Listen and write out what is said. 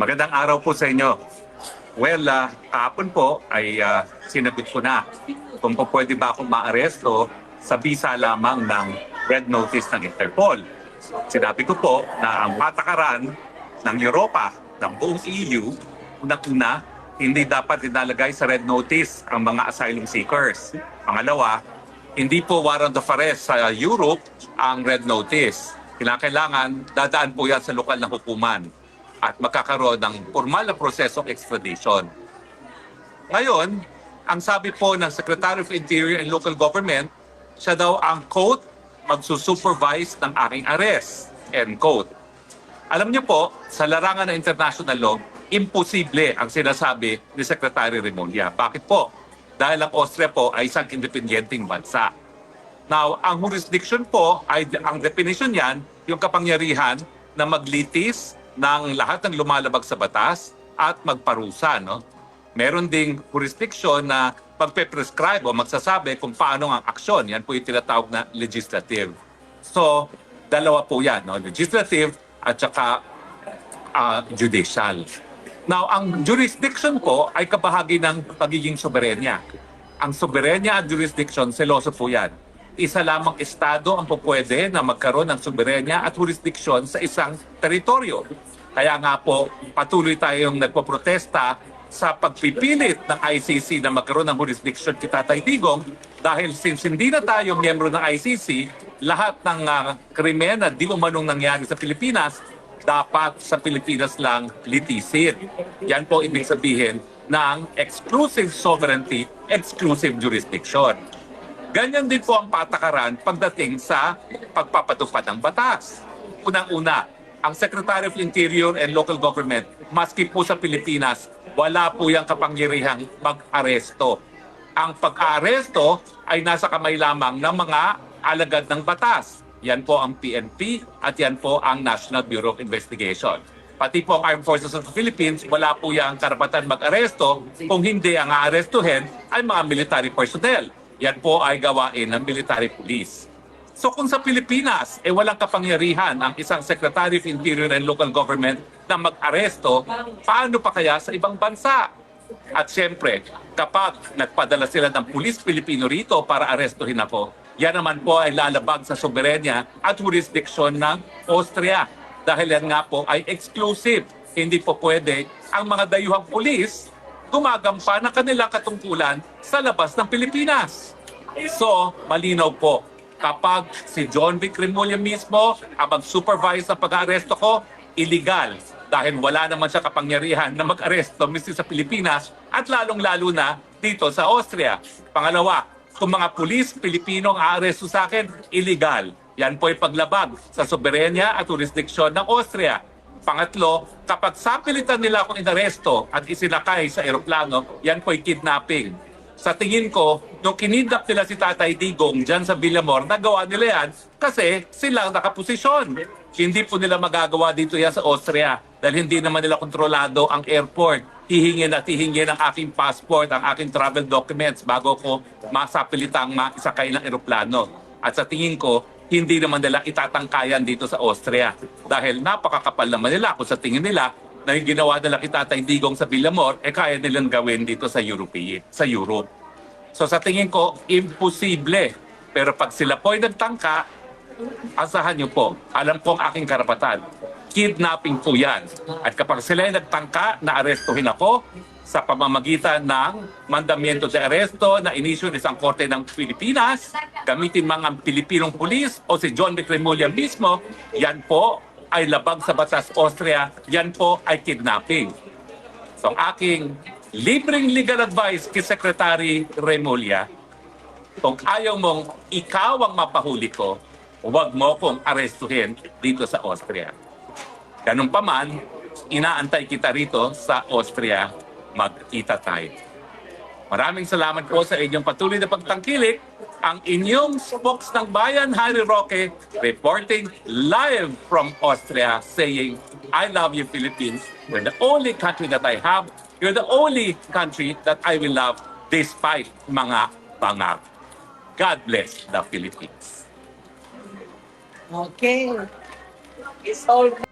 Magandang araw po sa inyo. Well, kahapon po ay sinagot ko na kung po pwede ba akong maaresto sa bisa lamang ng red notice ng Interpol. Sinabi ko po na ang patakaran ng Europa, ng buong EU, unang-una, hindi dapat inalagay sa red notice ang mga asylum seekers. Pangalawa, hindi po warrant of arrest sa Europe ang red notice. Kailangan dadaan po yan sa lokal na hukuman at magkakaroon ng formal na prosesong extradition. Ngayon, ang sabi po ng Secretary of Interior and Local Government, siya daw ang, quote, magsusupervise ng aking arrest, end quote. Alam niyo po, sa larangan ng international law, imposible ang sinasabi ni Secretary Remulla. Bakit po? Dahil ang Austria po ay isang independenteng bansa. Now, ang jurisdiction po, ay ang definition niyan, yung kapangyarihan na maglitis ng lahat ng lumalabag sa batas at magparusa. No? Meron ding jurisdiction na pagpe-prescribe o magsasabi kung paano ang aksyon. Yan po yung tinatawag na legislative. So, dalawa po yan. No? Legislative at saka judicial. Now, ang jurisdiction po ay kabahagi ng pagiging soberenya. Ang soberenya at jurisdiction, seloso po yan. Isa lamang estado ang pupwede na magkaroon ng soberenya at jurisdiction sa isang teritoryo. Kaya nga po, patuloy tayong nagpoprotesta sa pagpipilit ng ICC na magkaroon ng jurisdiction kay Tatay Digong dahil since hindi na tayo miyembro ng ICC, lahat ng krimen na di umanong nangyari sa Pilipinas, dapat sa Pilipinas lang litisin. Yan po ibig sabihin ng exclusive sovereignty, exclusive jurisdiction. Ganyan din po ang patakaran pagdating sa pagpapatupad ng batas. Unang-una, ang Secretary of Interior and Local Government, maski po sa Pilipinas, wala po yung kapangyarihang mag-aresto. Ang pag-aresto ay nasa kamay lamang ng mga alagad ng batas. Yan po ang PNP at yan po ang National Bureau of Investigation. Pati po ang Armed Forces of the Philippines, wala po yung karapatan mag-aresto kung hindi ang aarestuhin ay mga military personnel. Yan po ay gawain ng military police. So kung sa Pilipinas, walang kapangyarihan ang isang Secretary of Interior and Local Government na mag-aresto, paano pa kaya sa ibang bansa? At siyempre, kapag nagpadala sila ng pulis Pilipino rito para arestuhin ako, yan naman po ay lalabag sa soberenya at jurisdiction ng Austria. Dahil yan nga po ay exclusive. Hindi po pwede ang mga dayuhang pulis gumagampa ng kanilang katungkulan sa labas ng Pilipinas. So, malinaw po, kapag si John Vic Remulla mismo ang mag-supervise sa pag-aresto ko, illegal. Dahil wala naman siya kapangyarihan na mag-aresto mismo sa Pilipinas at lalong-lalo na dito sa Austria. Pangalawa, kung mga pulis Pilipino ang aaresto sa akin, illegal. Yan po ay paglabag sa soberenya at jurisdiksyon ng Austria. Pangatlo, kapag sapilitan nila akong inaresto at isinakay sa eroplano, yan po ay kidnapping. Sa tingin ko, nung kinidnap nila si Tatay Digong dyan sa Villamor, nagawa nila yan kasi silang nakaposisyon. Hindi po nila magagawa dito yan sa Austria dahil hindi naman nila kontrolado ang airport. Hihingin at hihingin ang aking passport, ang aking travel documents bago ko masapilitang maisakay ng eroplano. At sa tingin ko, hindi naman nila itatangkayan dito sa Austria. Dahil napakakapal naman nila kung sa tingin nila na yung ginawa nila kay Tatay Digong sa Villamor, kaya nilang gawin dito sa Europe. So sa tingin ko, imposible. Pero pag sila po ay nagtangka, asahan niyo po, alam ko ang aking karapatan. Kidnapping po yan. At kapag sila ay nagtangka na arestuhin ako, sa pamamagitan ng mandamiento de aresto na inisyu ng isang korte ng Pilipinas, gamitin mga Pilipinong pulis o si John Vic Remulla mismo, yan po ay labag sa batas Austria, yan po ay kidnapping. So ang aking libreng legal advice kay Secretary Remulla, kung ayaw mong ikaw ang mapahuli ko, huwag mo kong arestuhin dito sa Austria. Ganun pa man, inaantay kita rito sa Austria, magkita tayo. Maraming salamat po sa inyong patuloy na pagtangkilik. Ang inyong spokes ng bayan, Harry Roque, reporting live from Austria, saying, I love you, Philippines. You're the only country that I have. You're the only country that I will love despite mga bangag. God bless the Philippines. Okay. It's all